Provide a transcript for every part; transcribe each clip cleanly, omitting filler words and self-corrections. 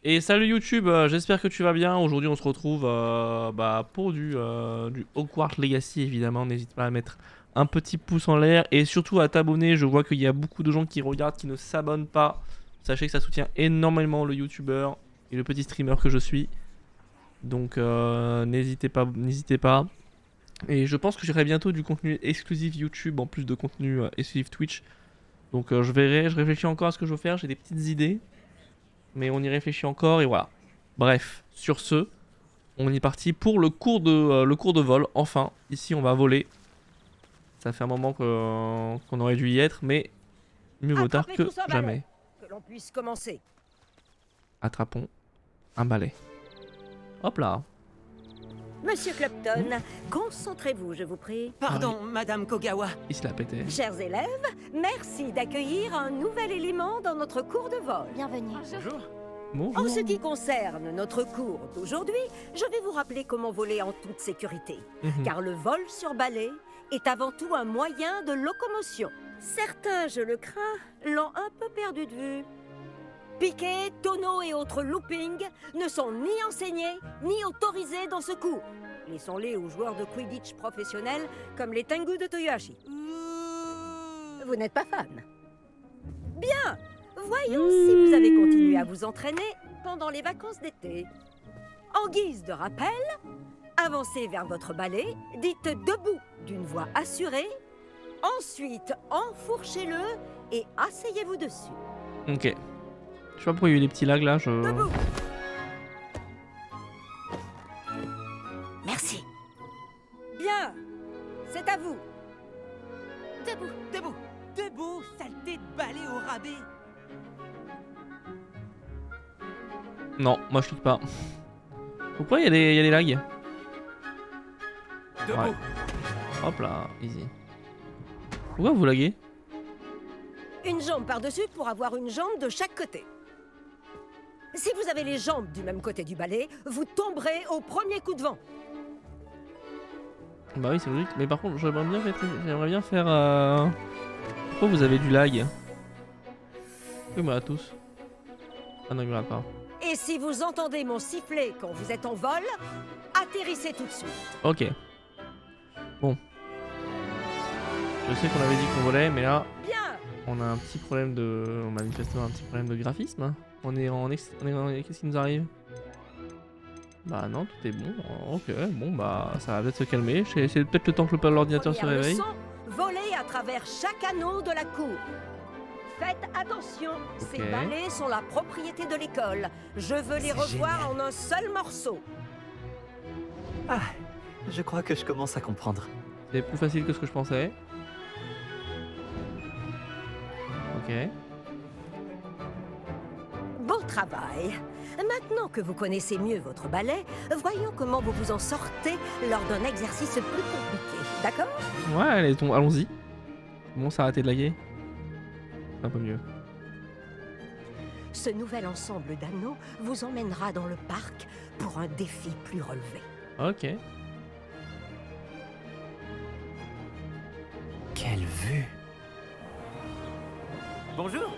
Et salut YouTube, j'espère que tu vas bien. Aujourd'hui on se retrouve pour du Hogwarts Legacy évidemment. N'hésite pas à mettre un petit pouce en l'air et surtout à t'abonner. Je vois qu'il y a beaucoup de gens qui regardent, qui ne s'abonnent pas. Sachez que ça soutient énormément le YouTuber et le petit streamer que je suis. Donc n'hésitez pas, n'hésitez pas. Et je pense que j'aurai bientôt du contenu exclusif YouTube en plus de contenu exclusif Twitch. Donc je verrai, je réfléchis encore à ce que je veux faire, j'ai des petites idées. Mais on y réfléchit encore et voilà. Bref, sur ce, on est parti pour le cours de vol. Enfin, ici on va voler. Ça fait un moment qu'on aurait dû y être, mais mieux vaut tard Attrapez que tous un balai, jamais. que l'on puisse commencer. Attrapons un balai. Hop là. Monsieur Clopton, concentrez-vous, je vous prie. Pardon, Madame Kogawa. Il se la pétait. Chers élèves, merci d'accueillir un nouvel élément dans notre cours de vol. Bienvenue. Bonjour. Bonjour. En ce qui concerne notre cours d'aujourd'hui, je vais vous rappeler comment voler en toute sécurité. Mhm. Car le vol sur balai est avant tout un moyen de locomotion. Certains, je le crains, l'ont un peu perdu de vue. Piquet, tonneaux et autres loopings ne sont ni enseignés ni autorisés dans ce cours. Laissons-les aux joueurs de Quidditch professionnels comme les Tengu de Toyohashi. Vous n'êtes pas fan? Bien. Voyons si vous avez continué à vous entraîner pendant les vacances d'été. En guise de rappel, avancez vers votre balai, dites debout d'une voix assurée, ensuite enfourchez-le et asseyez-vous dessus. Ok. Je sais pas pourquoi il y a eu des petits lags là. Debout. Merci. Bien. C'est à vous. Debout. Debout. Debout, saleté de balai au rabais. Non, moi je clique pas. Pourquoi il y a des lags? Debout. Ouais. Hop là, easy. Pourquoi vous laguez? Une jambe par-dessus pour avoir une jambe de chaque côté. Si vous avez les jambes du même côté du balai, vous tomberez au premier coup de vent. Bah oui, c'est logique. Mais par contre, j'aimerais bien faire. Pourquoi vous avez du lag? Pourquoi il me regarde tous? Ah non, il me regarde pas. Et si vous entendez mon sifflet quand vous êtes en vol, atterrissez tout de suite. Ok. Bon. Je sais qu'on avait dit qu'on volait, mais là, Bien. on a un petit problème de. On a manifestement un petit problème de graphisme. On est en. Qu'est-ce qui nous arrive? Bah non, tout est bon. Ok, bon bah ça va peut-être se calmer. C'est peut-être le temps que l'ordinateur se Première réveille. leçon, voler à travers chaque anneau de la cour. Faites attention, ces Ok. balais sont la propriété de l'école. Je veux les C'est revoir génial. en un seul morceau. Ah, je crois que je commence à comprendre. C'est plus facile que ce que je pensais. Ok. Beau travail. Maintenant que vous connaissez mieux votre balai, voyons comment vous vous en sortez lors d'un exercice plus compliqué. D'accord? Ouais, allons-y. Bon, ça a arrêté de laguer. Un peu mieux. Ce nouvel ensemble d'anneaux vous emmènera dans le parc pour un défi plus relevé. Ok. Quelle vue! Bonjour.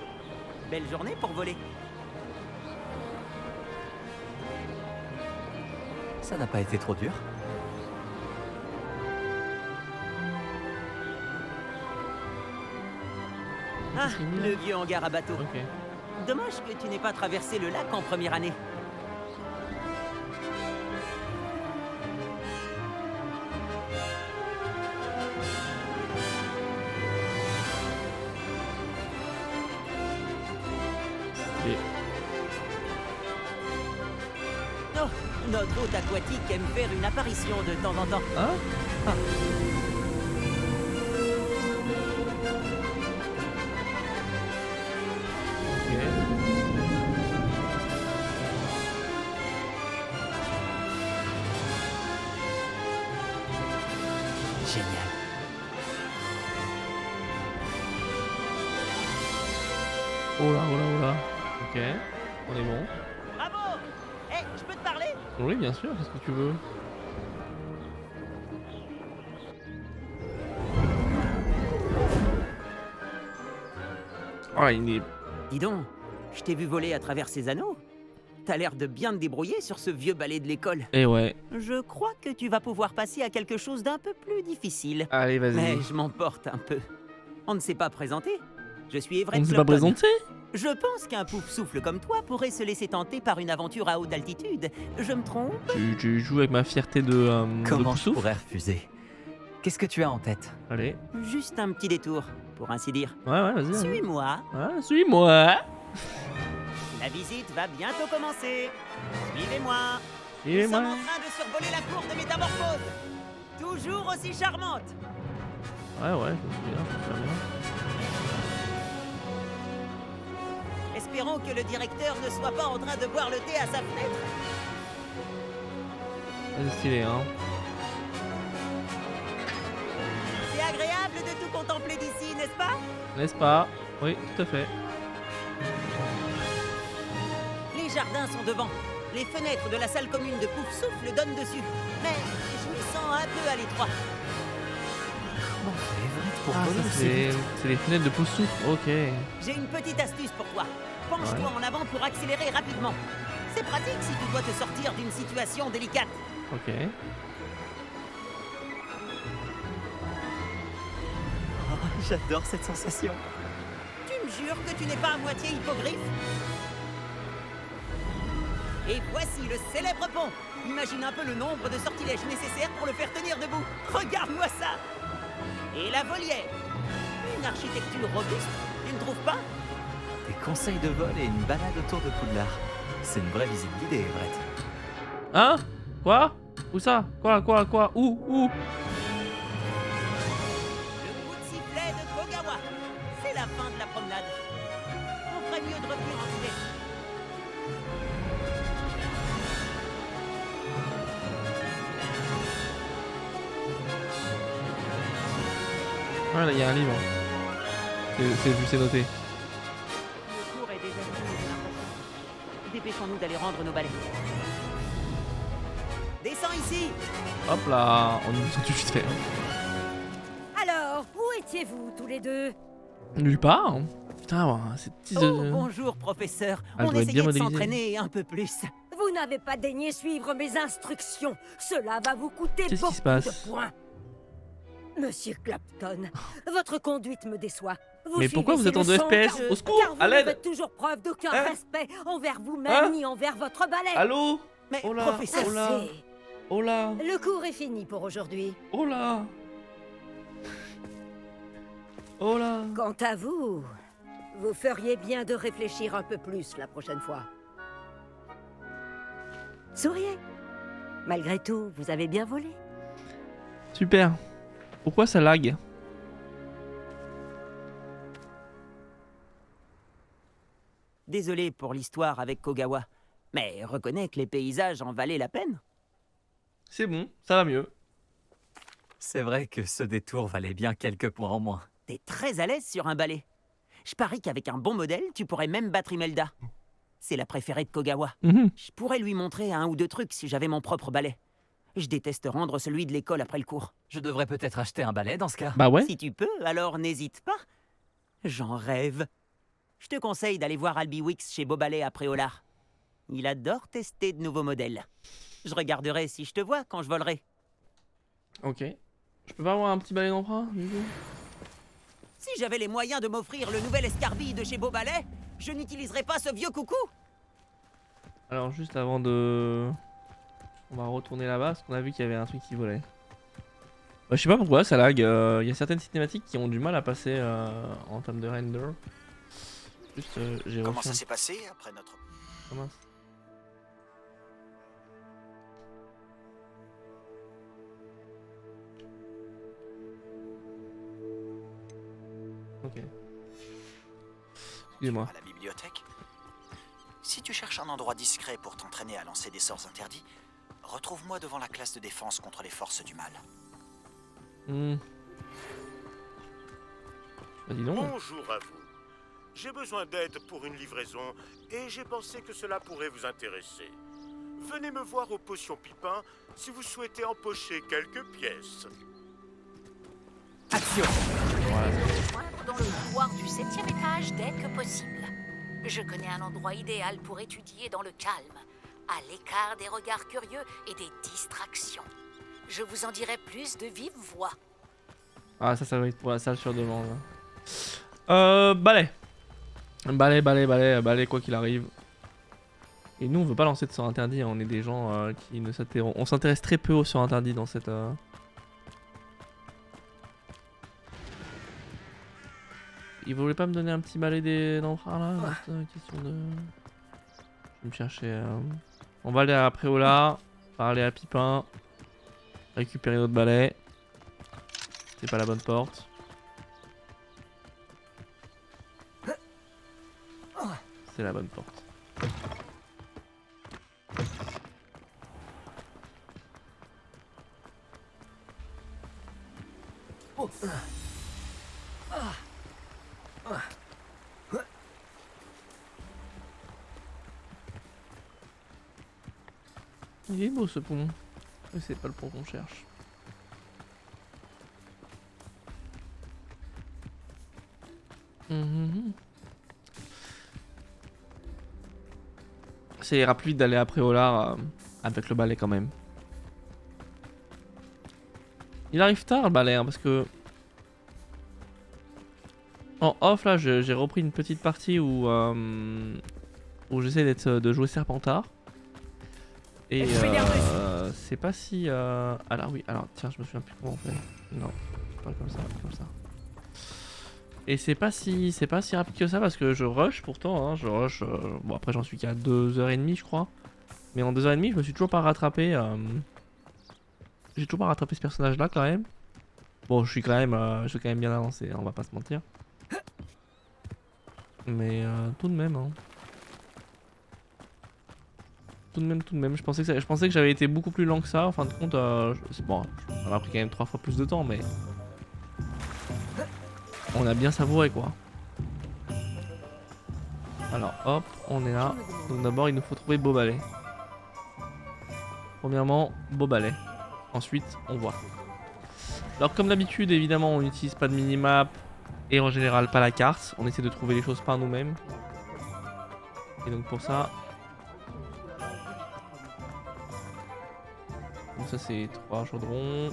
Belle journée pour voler. Ça n'a pas été trop dur. Ah, c'est mignon. le vieux hangar à bateau. Ok. Dommage que tu n'aies pas traversé le lac en première année. Et Oh, notre hôte aquatique aime faire une apparition de temps en temps. hein? Ok. Génial. Oh là, oh là, oh là. Ok. On est bon. Bravo. Eh, je peux te parler? Oui, bien sûr. Qu'est-ce que tu veux? Oh, il est... Dis donc, je t'ai vu voler à travers ces anneaux. t'as l'air de bien te débrouiller sur ce vieux balai de l'école. Et ouais. Je crois que tu vas pouvoir passer à quelque chose d'un peu plus difficile. Allez, vas-y. Mais je m'emporte un peu. On ne s'est pas présenté. Je suis Everett On ne s'est pas Clopton. présenté. Je pense qu'un pouf souffle comme toi pourrait se laisser tenter par une aventure à haute altitude. Je me trompe? Tu joues avec ma fierté de Comment je Poussouf. pourrais refuser? Qu'est-ce que tu as en tête? Allez. Juste un petit détour, pour ainsi dire. Ouais, ouais, vas-y. vas-y. Suis-moi. Ouais, suis-moi. La visite va bientôt commencer. Suivez-moi. Nous Suis-moi. sommes en train de survoler la cour de métamorphose. Toujours aussi charmante. Ouais, ouais, je me souviens bien. Espérons que le directeur ne soit pas en train de boire le thé à sa fenêtre. C'est stylé, hein. C'est agréable de tout contempler d'ici, n'est-ce pas? N'est-ce pas? Oui, tout à fait. Les jardins sont devant. Les fenêtres de la salle commune de Pouf Souffle donnent dessus. Mais je m'y sens un peu à l'étroit. Comment fait Everett pour Ah, voler ça, aussi vite? c'est les fenêtres de Poussouf. Ok. J'ai une petite astuce pour toi. Penche-toi en avant pour accélérer rapidement. C'est pratique si tu dois te sortir d'une situation délicate. Ok. Oh, j'adore cette sensation. Tu me jures que tu n'es pas à moitié hippogriffe? Et voici le célèbre pont. Imagine un peu le nombre de sortilèges nécessaires pour le faire tenir debout. Regarde-moi ça. Et la volière. Une architecture robuste, tu ne trouves pas? Des conseils de vol et une balade autour de Poudlard. C'est une vraie visite guidée, Everett. Hein? Quoi? Où ça? Quoi? Où? Le coup de sifflet de Kogawa. C'est la fin de la promenade. On ferait mieux de revenir en hiver. Ouais, là, il y a un livre. C'est noté. Le cours est déjà fini, j'ai l'impression. Dépêchons-nous d'aller rendre nos balais. Descends ici. Hop là, on nous sent tout de suite fait. Alors, où étiez-vous tous les deux? Nulle part. Putain, ouais, ces petits. Oh, bonjour, professeur. Ah, je On dois être bien essayait de modélisé. s'entraîner un peu plus. Vous n'avez pas daigné suivre mes instructions. Cela va vous coûter Qu'est-ce qui beaucoup se passe de points. Monsieur Clapton, votre conduite me déçoit. Mais pourquoi vous êtes en 2 FPS? Au secours, car vous à ne l'aide. faites toujours preuve d'aucun Hein? respect envers vous-même Hein? ni envers votre balai. Allô? Mais Oh là, professeur, oh là. Assez. Oh là, Le cours est fini pour aujourd'hui. oh là. Oh là. Quant à vous, vous feriez bien de réfléchir un peu plus la prochaine fois. Souriez. Malgré tout, vous avez bien volé. Super. Pourquoi ça lag? désolé pour l'histoire avec Kogawa, mais reconnais que les paysages en valaient la peine. C'est bon, ça va mieux. C'est vrai que ce détour valait bien quelques points en moins. T'es très à l'aise sur un balai. Je parie qu'avec un bon modèle, tu pourrais même battre Imelda. C'est la préférée de Kogawa. Mhm. Je pourrais lui montrer un ou deux trucs si j'avais mon propre balai. Je déteste rendre celui de l'école après le cours. Je devrais peut-être acheter un balai dans ce cas. Bah ouais. Si tu peux, alors n'hésite pas. J'en rêve. Je te conseille d'aller voir Albie Wix chez Beaubalais à Préolard. Il adore tester de nouveaux modèles. Je regarderai si je te vois quand je volerai. Ok. Je peux pas avoir un petit balai d'emprunt du coup? Si j'avais les moyens de m'offrir le nouvel escarbille de chez Beaubalais, je n'utiliserais pas ce vieux coucou. Alors juste avant de... On va retourner là-bas parce qu'on a vu qu'il y avait un truc qui volait. Bah, je sais pas pourquoi ça lag. Il y a certaines cinématiques qui ont du mal à passer en termes de render. Juste j'ai Comment reçu ça un- s'est passé après notre... Ah, mince. Ok. Excusez-moi. à la bibliothèque? Si tu cherches un endroit discret pour t'entraîner à lancer des sorts interdits, retrouve-moi devant la classe de défense contre les forces du mal. Hmm. Bah dis donc. Bonjour à vous. J'ai besoin d'aide pour une livraison et j'ai pensé que cela pourrait vous intéresser. Venez me voir aux potions Pipin si vous souhaitez empocher quelques pièces. Action! Ouais. Joindre dans le couloir du 7e étage dès que possible. Je connais un endroit idéal pour étudier dans le calme, à l'écart des regards curieux et des distractions. Je vous en dirai plus de vive voix. Ah, ça va être pour la salle sur demande. Balai. Balai, quoi qu'il arrive. Et nous, on veut pas lancer de sort interdit. On est des gens qui ne s'intéressent. On s'intéresse très peu aux sorts interdits dans cette. Il voulait pas me donner un petit balai d'emprunt là question de. Je vais me chercher. On va aller à Préola, parler à Pipin, récupérer notre balai. C'est pas la bonne porte. C'est la bonne porte. Il est beau ce pont. Mais c'est pas le pont qu'on cherche. Ça ira plus vite d'aller à Préolard avec le balai quand même. Il arrive tard le balai parce que en off là j'ai repris une petite partie où j'essaie de jouer Serpentard. Et c'est pas si alors oui, alors tiens, je me souviens plus comment on fait. Non, pas comme ça, comme ça. Et c'est pas si rapide que ça parce que je rush pourtant, hein, je rush. Bon après j'en suis qu'à 2h30 je crois. Mais en 2h30 je me suis toujours pas rattrapé. J'ai toujours pas rattrapé ce personnage là quand même. Bon je suis quand même bien avancé, hein, on va pas se mentir. Mais tout de même hein. Tout de même, je pensais que j'avais été beaucoup plus lent que ça. En fin de compte, bon, ça m'a pris quand même 3 fois plus de temps, mais on a bien savouré quoi. Alors hop, on est là. Donc d'abord, il nous faut trouver Beaubalais. Premièrement, Beaubalais. Ensuite, on voit. Alors comme d'habitude, évidemment, on n'utilise pas de minimap et en général pas la carte. On essaie de trouver les choses par nous-mêmes. Et donc pour ça. Donc ça c'est 3 chaudrons.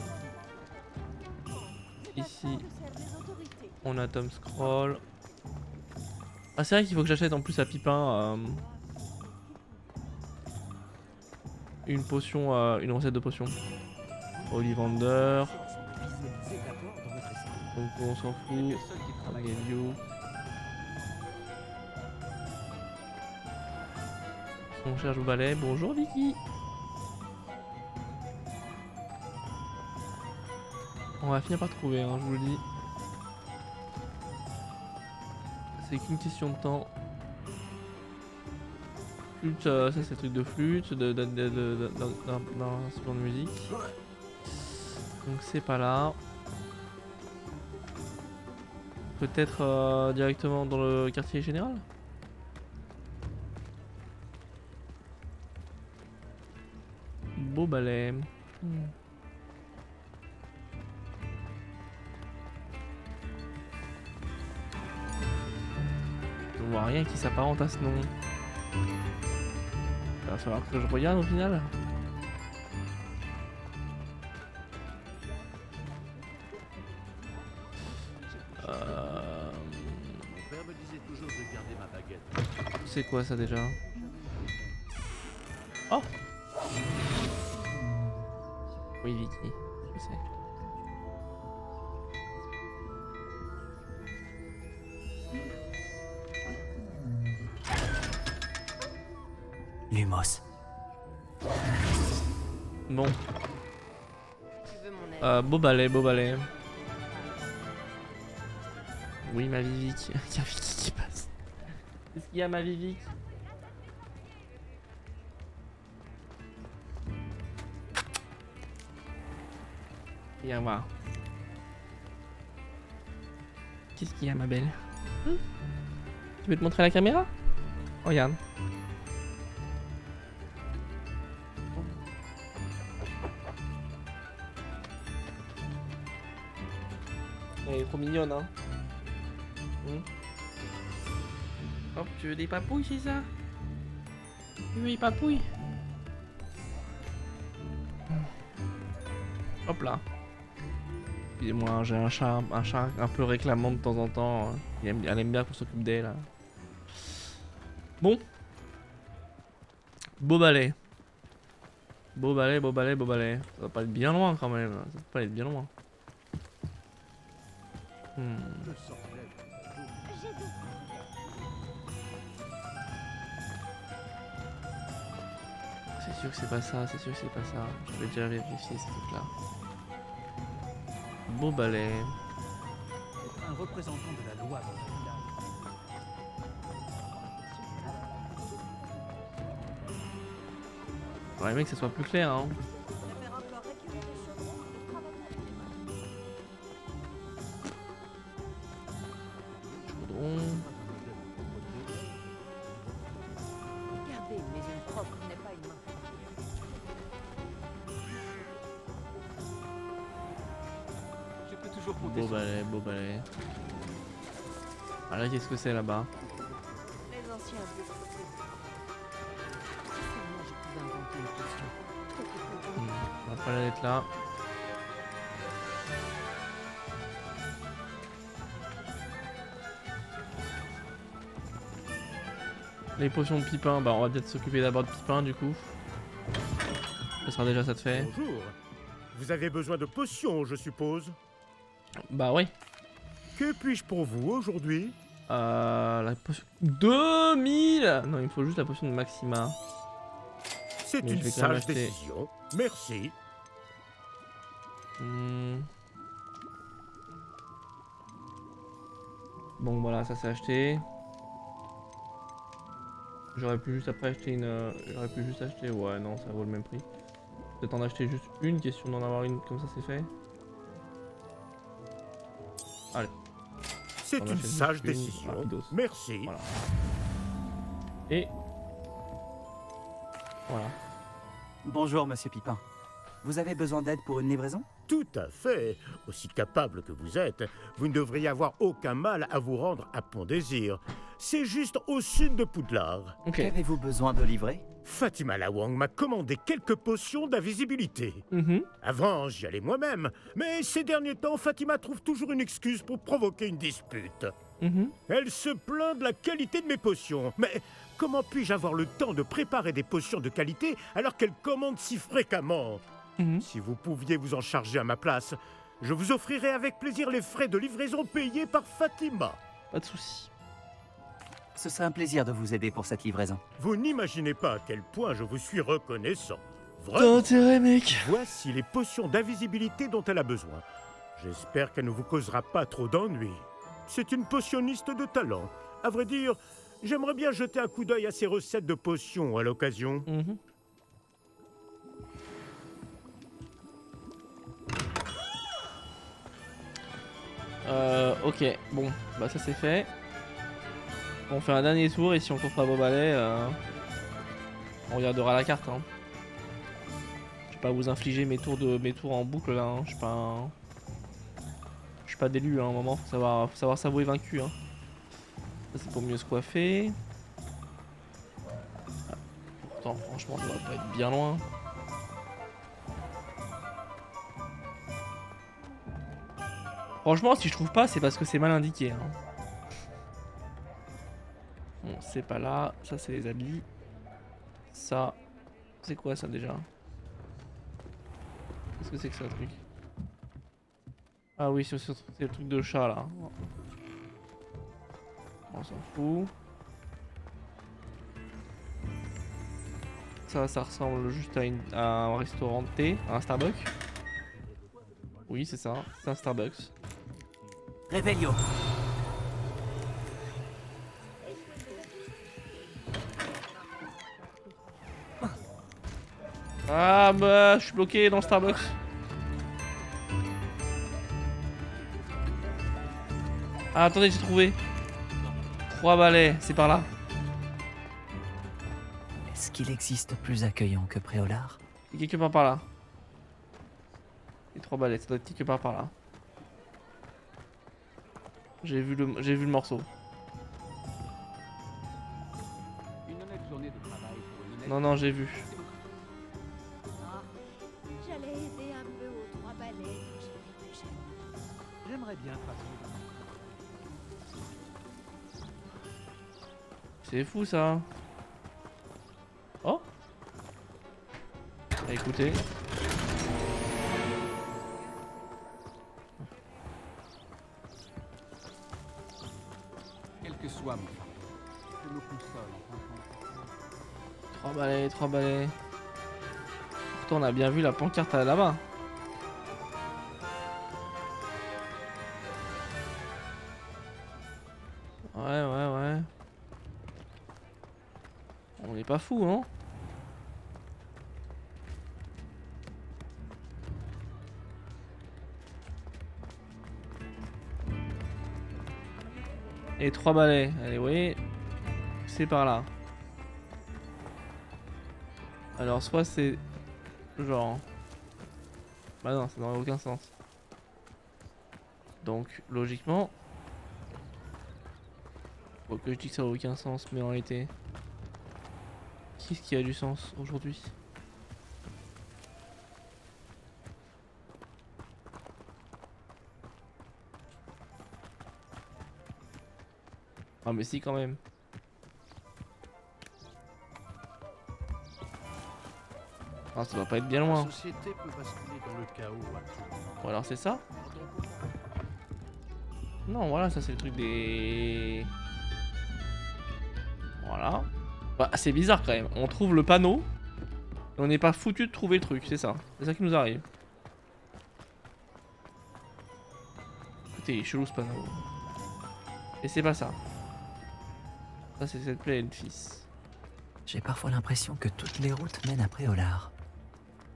Ici on a Tom Scroll. Ah c'est vrai qu'il faut que j'achète en plus à Pipin une potion, une recette de potion. Ollivander. Donc on s'en fout. Magalio. On cherche au balai. Bonjour Vicky. On va finir par trouver, hein, je vous le dis. C'est qu'une question de temps. Flûte, ça c'est le truc de flûte, d'instrument de musique. Donc c'est pas là. Peut-être directement dans le quartier général. Beau balai. Je vois rien qui s'apparente à ce nom. Il va falloir que je regarde au final. C'est quoi ça déjà? Oh! Oui, Vicky, je sais. Lumos. Bon. Beau balai, beau balai. Oui, ma Vivic. Il y a Vicky qui passe. Qu'est-ce qu'il y a, ma Vivic? Viens voir. Qu'est-ce qu'il y a, ma belle? Tu veux te montrer la caméra? Regarde. Elle est trop mignonne, hein. Hop, Tu veux des papouilles, c'est ça? Tu veux des papouilles? Hop là. Excusez-moi, j'ai un chat un peu réclamant de temps en temps. Elle aime bien qu'on s'occupe d'elle. Là. Bon. Beau balai. Beau balai, beau balai, beau balai. Ça va pas être bien loin quand même. Ça va pas être bien loin. C'est sûr que c'est pas ça, c'est sûr que c'est pas ça. Je vais déjà vérifier ce truc là. Beau balai. Un représentant de la loi dans le village. J'aurais aimé que ça soit plus clair hein. Chaudron. Regardez, mais une propre n'est pas une main. Je peux toujours compter Beau sur balai, beau balai. Ah là qu'est-ce que c'est là-bas? Les anciens dieux. Si seulement je pouvais inventer une potion. On va pas l'être là. Les potions de Pipin, bah on va peut-être s'occuper d'abord de Pipin du coup. Ça sera déjà ça de fait. Bonjour. Vous avez besoin de potions, je suppose. Bah oui. Que puis-je pour vous aujourd'hui? La potion... 2000. Non il me faut juste la potion de Maxima. C'est Mais une je vais quand même sage acheter. décision. Merci. Bon voilà ça c'est acheté. J'aurais pu juste après acheter une... J'aurais pu juste acheter... Ouais non ça vaut le même prix. Peut-être en acheter juste une, question d'en avoir une comme ça c'est fait. Allez. C'est On une achète sage juste une, décision. rapidos. Merci. Voilà. Et... Voilà. Bonjour, monsieur Pipin. Vous avez besoin d'aide pour une livraison? Tout à fait. Aussi capable que vous êtes, vous ne devriez avoir aucun mal à vous rendre à Pont-Désir. C'est juste au sud de Poudlard. Ok. Qu'avez-vous besoin de livrer? Fatima Lawang m'a commandé quelques potions d'invisibilité. Avant, j'y allais moi-même, mais ces derniers temps, Fatima trouve toujours une excuse pour provoquer une dispute. Elle se plaint de la qualité de mes potions. Mais comment puis-je avoir le temps de préparer des potions de qualité alors qu'elle commande si fréquemment? Si vous pouviez vous en charger à ma place, je vous offrirais avec plaisir les frais de livraison payés par Fatima. Pas de soucis. Ce serait un plaisir de vous aider pour cette livraison. Vous n'imaginez pas à quel point je vous suis reconnaissant. T'as Vraiment. intérêt mec. Voici les potions d'invisibilité dont elle a besoin. J'espère qu'elle ne vous causera pas trop d'ennuis. C'est une potionniste de talent. À vrai dire, j'aimerais bien jeter un coup d'œil à ses recettes de potions à l'occasion. Ok, bon, bah ça c'est fait. On fait un dernier tour et si on trouve pas beau balai, on regardera la carte. Hein. Je vais pas vous infliger mes tours en boucle là. Hein. Je suis pas d'élu hein, à un moment. Faut savoir s'avouer vaincu. Hein. Ça c'est pour mieux se coiffer. Ah, pourtant, franchement, ça va pas être bien loin. Franchement, si je trouve pas, c'est parce que c'est mal indiqué. Hein. Bon, c'est pas là. Ça, c'est les habits. Ça, c'est quoi ça déjà? Qu'est-ce que c'est que ça, truc? Ah oui, c'est le truc de chat là. On s'en fout. Ça ressemble juste à un restaurant de thé, à un Starbucks. Oui, c'est ça, c'est un Starbucks. Réveillon. Ah bah, je suis bloqué dans le Starbucks. Ah, attendez, j'ai trouvé. 3 balais, c'est par là. Est-ce qu'il existe plus accueillant que Préolard? C'est quelque part par là. Les 3 balais, ça doit être quelque part par là. J'ai vu le morceau. Non, non, j'ai vu. J'allais aider un peu aux 3 balais. J'aimerais bien passer. C'est fou ça. Oh. Écoutez. Quel que soit mon fardeau, je me console en pensant. 3 balais. Pourtant on a bien vu la pancarte là-bas. Ouais. On n'est pas fou, hein. Et 3 balais. Allez, oui. C'est par là. Alors, soit c'est... genre... Bah non, ça n'aurait aucun sens. Donc, logiquement... Faut que je dis que ça n'a aucun sens, mais en réalité... Qu'est-ce qui a du sens aujourd'hui? Ah mais si quand même. Ah ça doit pas être bien loin. La société peut basculer dans le chaos absolument. Ou alors c'est ça? Non voilà, ça c'est le truc des... Voilà. Bah c'est bizarre quand même. On trouve le panneau. Et on n'est pas foutu de trouver le truc, c'est ça. C'est ça qui nous arrive. Écoutez, il est chelou ce panneau. Et c'est pas ça. Ça c'est cette plaie fils. J'ai parfois l'impression que toutes les routes mènent à Préolard.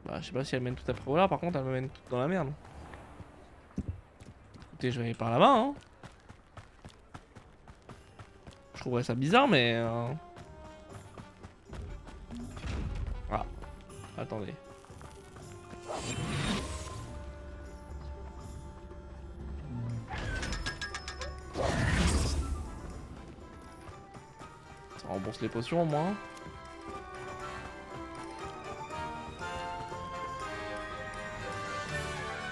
Bah je sais pas si elle mène tout à Préolard, par contre elle me mène toute dans la merde. Écoutez, je vais aller par là-bas hein. Je trouverais ça bizarre mais... Ah, attendez. Ça rembourse les potions au moins.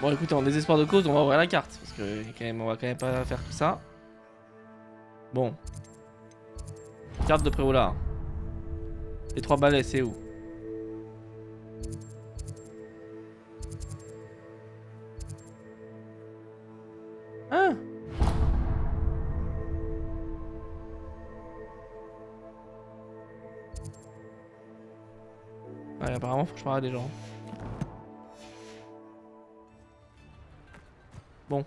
Bon écoutez, en désespoir de cause, on va ouvrir la carte. Parce que quand même, on va quand même pas faire tout ça. Bon. Carte de Préolard. Les 3 balais, c'est où? Hein? Ouais, apparemment, faut que je parle à des gens. Bon.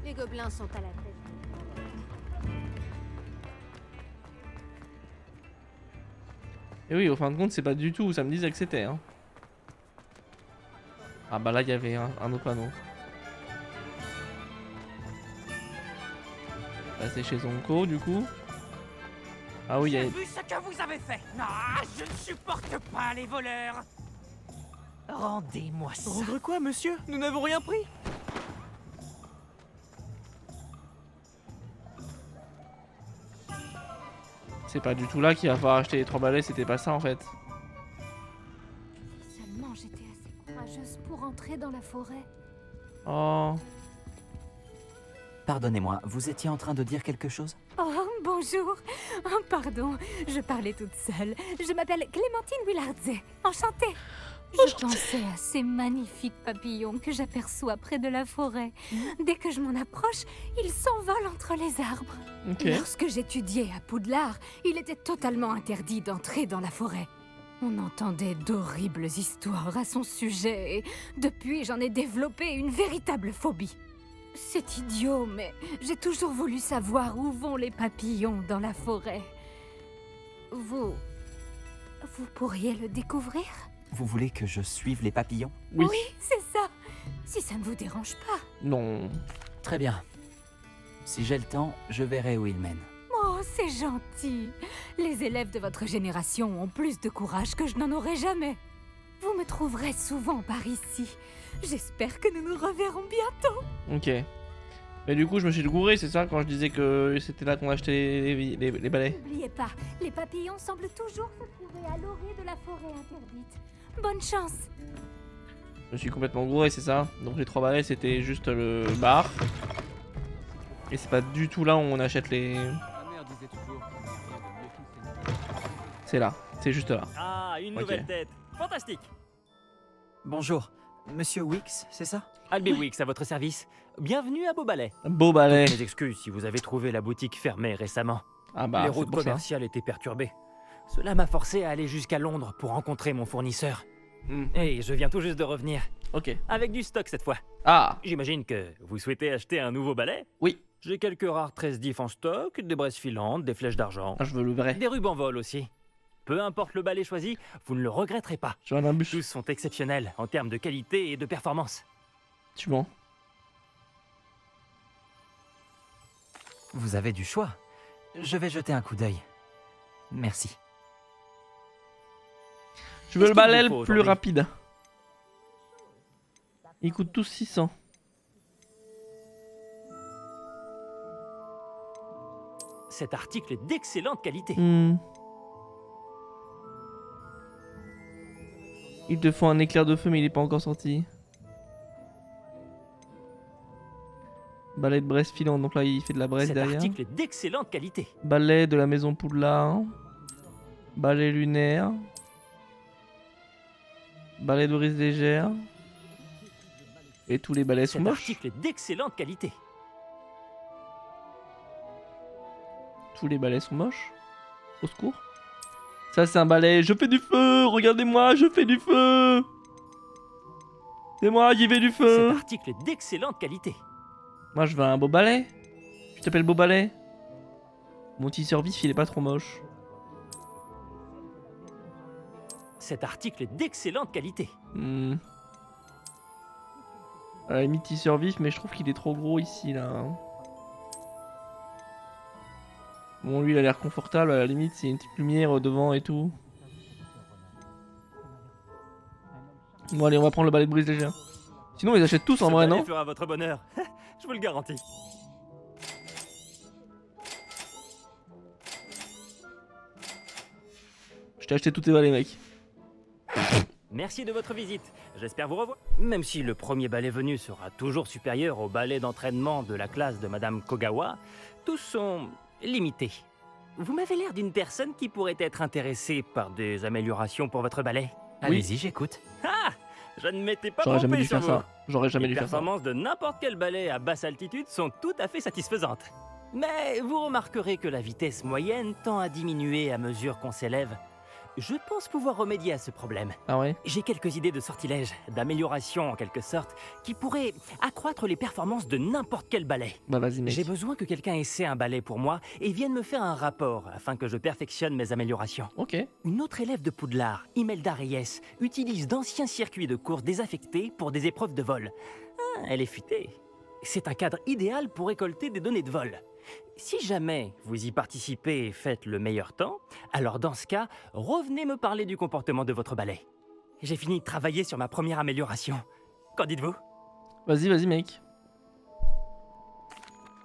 Les gobelins sont à la tête. Et oui, au fin de compte, c'est pas du tout où ça me disait que c'était. Hein. Ah bah là, il y avait un autre panneau. Là, c'est chez Zonko, du coup. Ah oui, il y a... J'ai vu ce que vous avez fait. Ah, je ne supporte pas les voleurs. Rendez-moi ça. Rendre quoi, monsieur? Nous n'avons rien pris. C'est pas du tout là qu'il va falloir acheter les 3 balais, c'était pas ça en fait. Si seulement j'étais assez courageuse pour entrer dans la forêt. Oh. Pardonnez-moi, vous étiez en train de dire quelque chose? Oh, bonjour. Oh, pardon, je parlais toute seule. Je m'appelle Clémentine Willardset. Enchantée. Je pensais à ces magnifiques papillons que j'aperçois près de la forêt. Dès que je m'en approche, ils s'envolent entre les arbres. Okay. Lorsque j'étudiais à Poudlard, il était totalement interdit d'entrer dans la forêt. On entendait d'horribles histoires à son sujet et depuis, j'en ai développé une véritable phobie. C'est idiot, mais j'ai toujours voulu savoir où vont les papillons dans la forêt. Vous pourriez le découvrir? Vous voulez que je suive les papillons? Oui, c'est ça. Si ça ne vous dérange pas. Non. Très bien. Si j'ai le temps, je verrai où ils mènent. Oh, c'est gentil. Les élèves de votre génération ont plus de courage que je n'en aurais jamais. Vous me trouverez souvent par ici. J'espère que nous nous reverrons bientôt. Ok. Mais du coup, je me suis gouré, c'est ça, quand je disais que c'était là qu'on achetait les balais. N'oubliez pas, les papillons semblent toujours se trouver à l'orée de la forêt interdite. Bonne chance. Je me suis complètement gouré, c'est ça. Donc les 3 balais, c'était juste le bar. Et c'est pas du tout là où on achète les... Ma mère disait toujours qu'il n'y a rien de mieux qu'une scène. C'est là, c'est juste là. Ah, une Ok. nouvelle tête. Fantastique. Bonjour, Monsieur Wicks, c'est ça? Albie Wicks à votre service. Bienvenue à Beaubalais. Beau balai. Mes excuses si vous avez trouvé la boutique fermée récemment. Ah bah, Les c'est routes pour ça. commerciales étaient perturbées. Cela m'a forcé à aller jusqu'à Londres pour rencontrer mon fournisseur. Hmm. Et je viens tout juste de revenir. Ok. Avec du stock cette fois. Ah, J'imagine que vous souhaitez acheter un nouveau balai? oui. J'ai quelques rares tresses d'if en stock, des braises filantes, des flèches d'argent. Ah, je veux le vrai. Des rubans vol aussi. Peu importe le balai choisi, vous ne le regretterez pas. Je veux un imbus. Tous sont exceptionnels en termes de qualité et de performance. Tu mens. Vous avez du choix. Je vais jeter un coup d'œil. Merci. Je veux le Qu'est-ce qu'il balai vous le faut plus aujourd'hui rapide. Ils coûtent tous 600. Cet article est d'excellente qualité. Hmm. Ils te font un éclair de feu mais il est pas encore sorti. Balai de braise filante, donc là il fait de la braise Cet derrière. article est d'excellente qualité. Balai de la maison Poudlard. Balai lunaire. Balai de brise légère. Et tous les balais sont Cet moches. article est d'excellente qualité. Tous les balais sont moches. Au secours. Ça c'est un balai. Je fais du feu. Regardez-moi, je fais du feu. C'est moi qui fais du feu. Cet article est d'excellente qualité. Moi je veux un beau balai. Tu t'appelles beau balai? Mon petit survif il est pas trop moche. Cet article est d'excellente qualité. Hmm. À la limite il survif mais je trouve qu'il est trop gros ici là. hein. Bon lui il a l'air confortable, à la limite c'est une petite lumière devant et tout. Bon allez on va prendre le balai de brise légère. Sinon ils achètent tous en Ce vrai balai non? fera votre bonheur. Je vous le garantis. Je t'ai acheté tous tes balais mec. Merci de votre visite. J'espère vous revoir. Même si le premier balai venu sera toujours supérieur au balai d'entraînement de la classe de Madame Kogawa, tous sont limités. Vous m'avez l'air d'une personne qui pourrait être intéressée par des améliorations pour votre balai. Allez-y, j'écoute. Ah, je ne m'étais pas J'aurais jamais trompé dû sur faire vous. ça. J'aurais jamais Les dû faire ça. performances de n'importe quel balai à basse altitude sont tout à fait satisfaisantes. Mais vous remarquerez que la vitesse moyenne tend à diminuer à mesure qu'on s'élève. Je pense pouvoir remédier à ce problème. Ah ouais? J'ai quelques idées de sortilèges, d'amélioration en quelque sorte, qui pourraient accroître les performances de n'importe quel balai. Bah vas-y mec. J'ai besoin que quelqu'un essaie un balai pour moi et vienne me faire un rapport afin que je perfectionne mes améliorations. Ok. Une autre élève de Poudlard, Imelda Reyes, utilise d'anciens circuits de course désaffectés pour des épreuves de vol. Ah, elle est futée. C'est un cadre idéal pour récolter des données de vol. Si jamais vous y participez et faites le meilleur temps, alors dans ce cas, revenez me parler du comportement de votre balai. J'ai fini de travailler sur ma première amélioration. Qu'en dites-vous? Vas-y mec.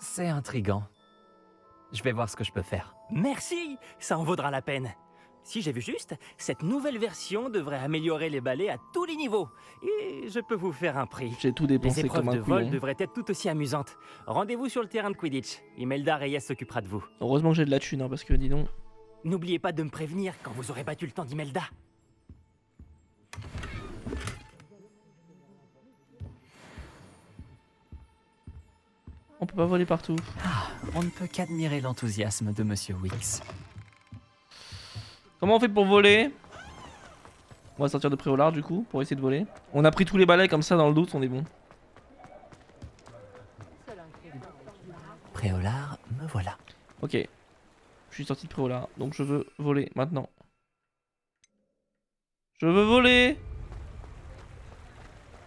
C'est intriguant. Je vais voir ce que je peux faire. Merci, ça en vaudra la peine. Si j'ai vu juste, cette nouvelle version devrait améliorer les balais à tous les niveaux. Et je peux vous faire un prix. J'ai tout Les dépensé épreuves comme de un vol couillon. devraient être tout aussi amusantes. Rendez-vous sur le terrain de Quidditch. Imelda Reyes s'occupera de vous. Heureusement que j'ai de la thune hein, parce que dis donc. N'oubliez pas de me prévenir quand vous aurez battu le temps d'Imelda. On peut pas voler partout. On ne peut qu'admirer l'enthousiasme de Monsieur Wicks. Comment on fait pour voler? On va sortir de Préolard du coup pour essayer de voler. On a pris tous les balais comme ça dans le doute, on est bon. Préolard, me voilà. Ok. Je suis sorti de Préolard, donc je veux voler maintenant. Je veux voler!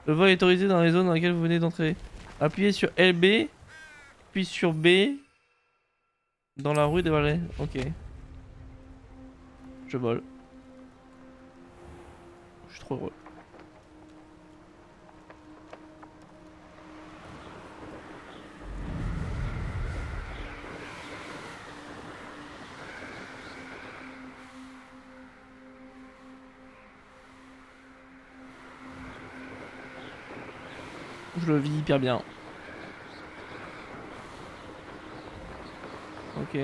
Le vol est autorisé dans les zones dans lesquelles vous venez d'entrer. Appuyez sur LB, puis sur B. Dans la rue des balais. Ok. Je vole. Je suis trop heureux. Je le vis hyper bien. Ok.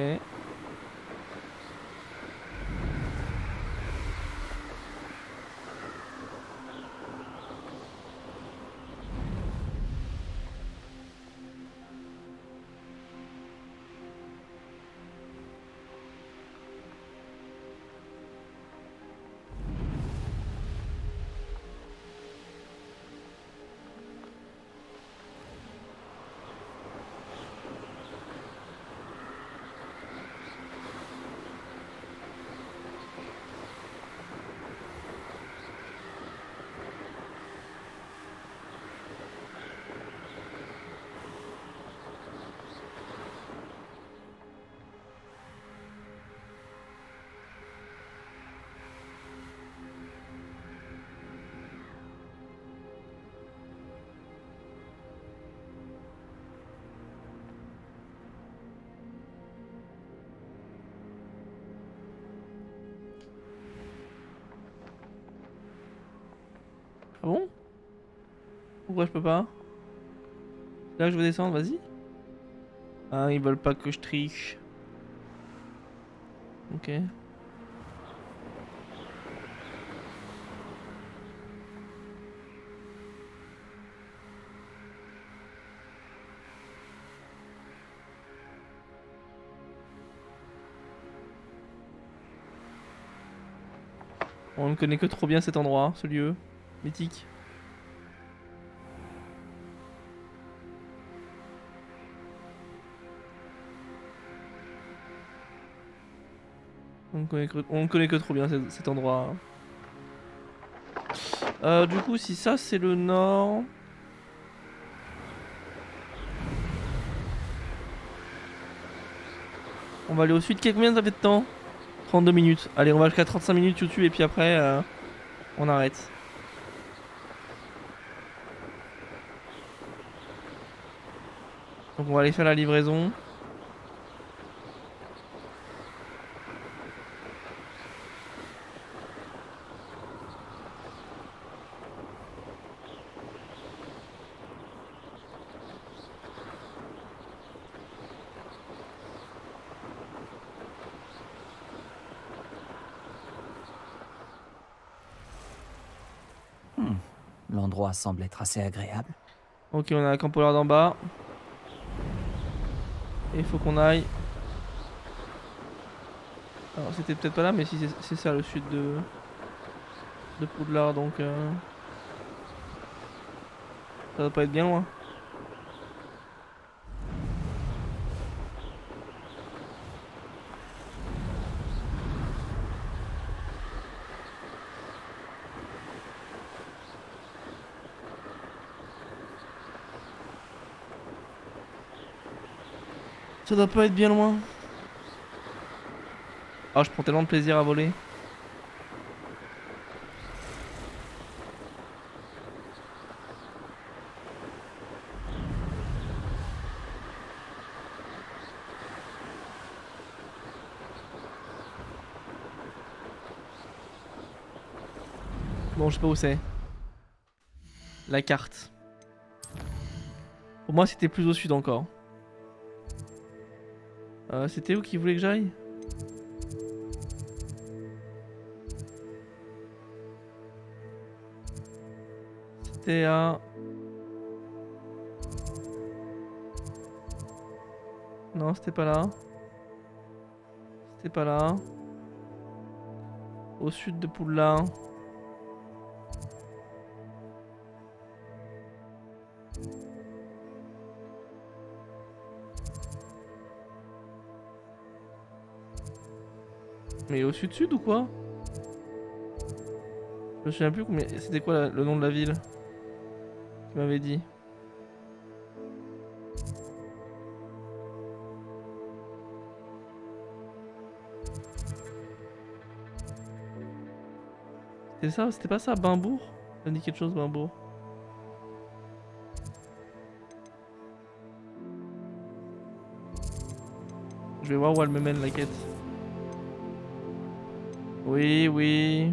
Ah bon? Pourquoi je peux pas? Là je veux descendre, vas-y. Ah, ils veulent pas que je triche. Ok. On ne connaît que trop bien cet endroit, ce lieu mythique. On ne connaît que trop bien cet endroit. Du coup, si ça c'est le nord... On va aller au sud. Combien ça fait de temps? 32 minutes. Allez, on va jusqu'à 35 minutes YouTube et puis après, on arrête. Donc on va aller faire la livraison. L'endroit semble être assez agréable. Ok, on a la campolaire d'en bas. Et il faut qu'on aille. Alors c'était peut-être pas là, mais si c'est ça le sud de Poudlard, donc ça doit pas être bien loin. Ça doit pas être bien loin. Ah, je prends tellement de plaisir à voler. Bon, je sais pas où c'est. La carte. Pour moi, c'était plus au sud encore. C'était où qu'il voulait que j'aille? C'était à... Non, c'était pas là. C'était pas là. Au sud de Poudlard. Mais au sud-sud ou quoi? Je me souviens plus combien... C'était quoi le nom de la ville? Tu m'avais dit. C'était C'est ça, c'était pas ça, Bimbourg? Ça me dit quelque chose, Bimbourg. Je vais voir où elle me mène la quête. Oui, oui.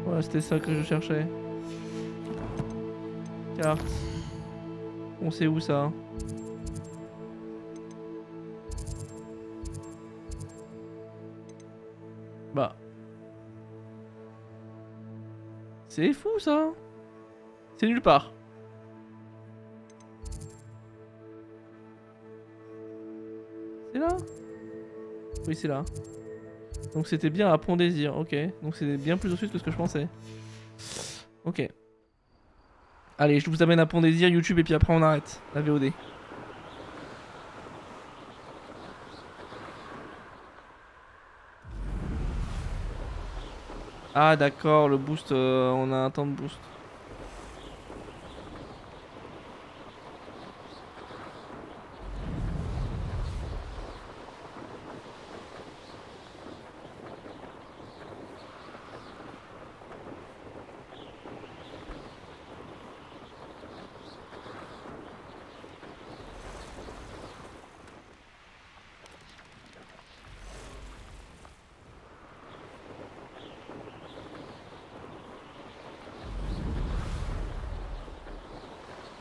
Ouais, c'était ça que je cherchais. Carte. On sait où ça? Bah. C'est fou ça. C'est nulle part. C'est là? Oui, c'est là. Donc c'était bien à Pont Désir, ok. Donc c'est bien plus au sud que ce que je pensais. Ok. Allez, je vous amène à Pont Désir, YouTube, et puis après on arrête la VOD. Ah d'accord, le boost, on a un temps de boost.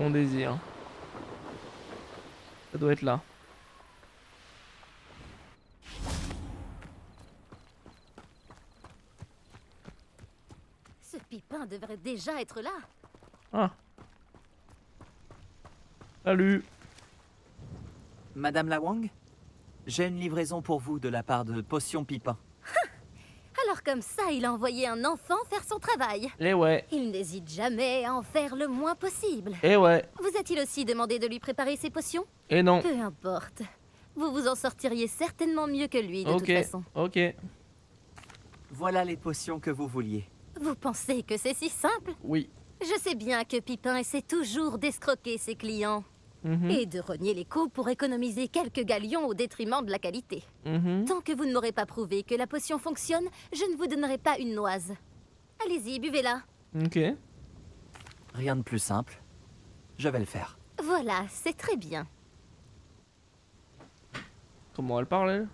Mon désir. Ça doit être là. Ce Pipin devrait déjà être là. Ah. Salut. Madame la Wang, j'ai une livraison pour vous de la part de Potion Pipin. Alors comme ça, il a envoyé un enfant faire son travail. Eh ouais. Il n'hésite jamais à en faire le moins possible. Eh ouais. Vous a-t-il aussi demandé de lui préparer ses potions? Eh non. Peu importe. Vous vous en sortiriez certainement mieux que lui, de toute façon. Ok. Voilà les potions que vous vouliez. Vous pensez que c'est si simple? Oui. Je sais bien que Pipin essaie toujours d'escroquer ses clients. Et de rogner les coûts pour économiser quelques galions au détriment de la qualité. Tant que vous ne m'aurez pas prouvé que la potion fonctionne, je ne vous donnerai pas une noise. Allez-y, buvez-la. Ok. Rien de plus simple. Je vais le faire. Voilà, c'est très bien. Comment elle parle, elle?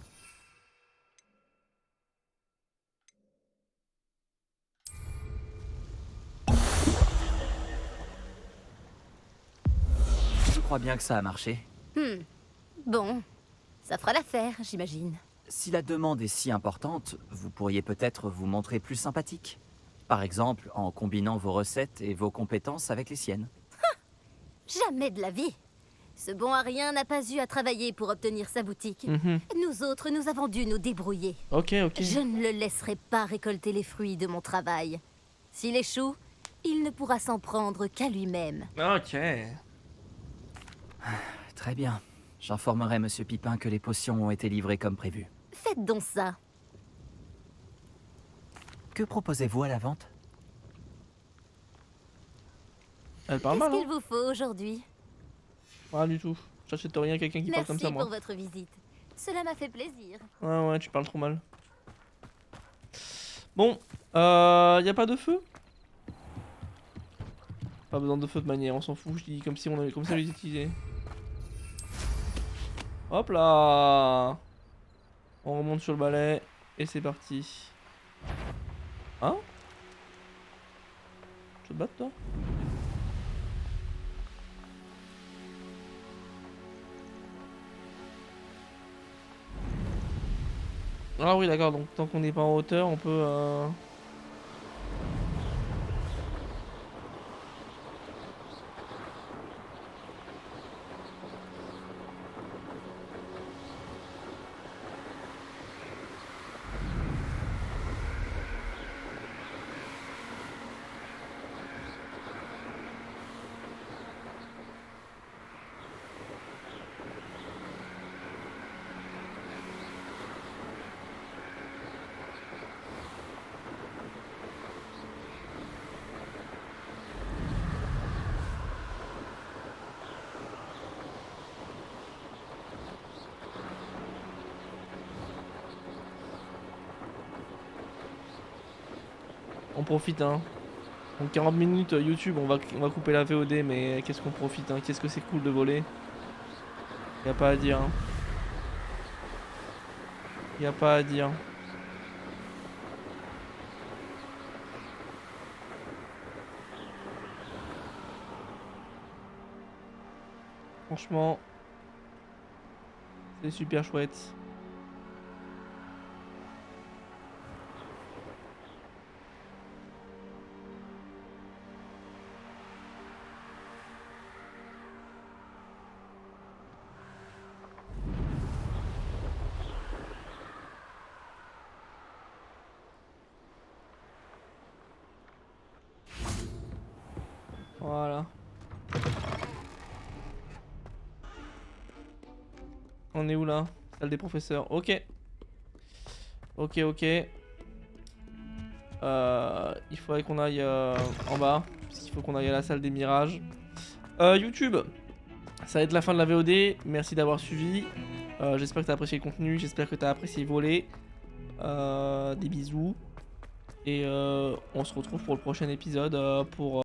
Je crois bien que ça a marché. Bon, ça fera l'affaire, j'imagine. Si la demande est si importante, vous pourriez peut-être vous montrer plus sympathique. Par exemple, en combinant vos recettes et vos compétences avec les siennes. Jamais de la vie. Ce bon à rien n'a pas eu à travailler pour obtenir sa boutique. Nous autres, nous avons dû nous débrouiller. Ok, ok. Je ne le laisserai pas récolter les fruits de mon travail. S'il échoue, il ne pourra s'en prendre qu'à lui-même. Ok. Très bien. J'informerai Monsieur Pipin que les potions ont été livrées comme prévu. Faites donc ça. Que proposez-vous à la vente? Elle parle mal, Qu'est-ce hein? qu'il vous faut aujourd'hui? Rien du tout. J'achète rien à quelqu'un qui parle comme ça, Merci moi. pour votre visite. Cela m'a fait plaisir. Ouais, ouais, tu parles trop mal. Bon, y a pas de feu? Pas besoin de feu de manière, on s'en fout, je dis comme si on avait comme ça les utilisait. Hop là. On remonte sur le balai et c'est parti. Hein? Tu te battes toi? Ah oui d'accord, donc tant qu'on n'est pas en hauteur on peut On profite, hein. Donc 40 minutes YouTube, on va couper la VOD, mais qu'est-ce qu'on profite, hein. Qu'est-ce que c'est cool de voler. Y a pas à dire, hein. Y a pas à dire. Franchement, c'est super chouette. Voilà. On est où là? Salle des professeurs. Ok. Ok, ok. Il faudrait qu'on aille en bas. Parce qu'il faut qu'on aille à la salle des mirages. YouTube. Ça va être la fin de la VOD. Merci d'avoir suivi. J'espère que tu as apprécié le contenu. J'espère que tu as apprécié voler. Des bisous. Et on se retrouve pour le prochain épisode pour...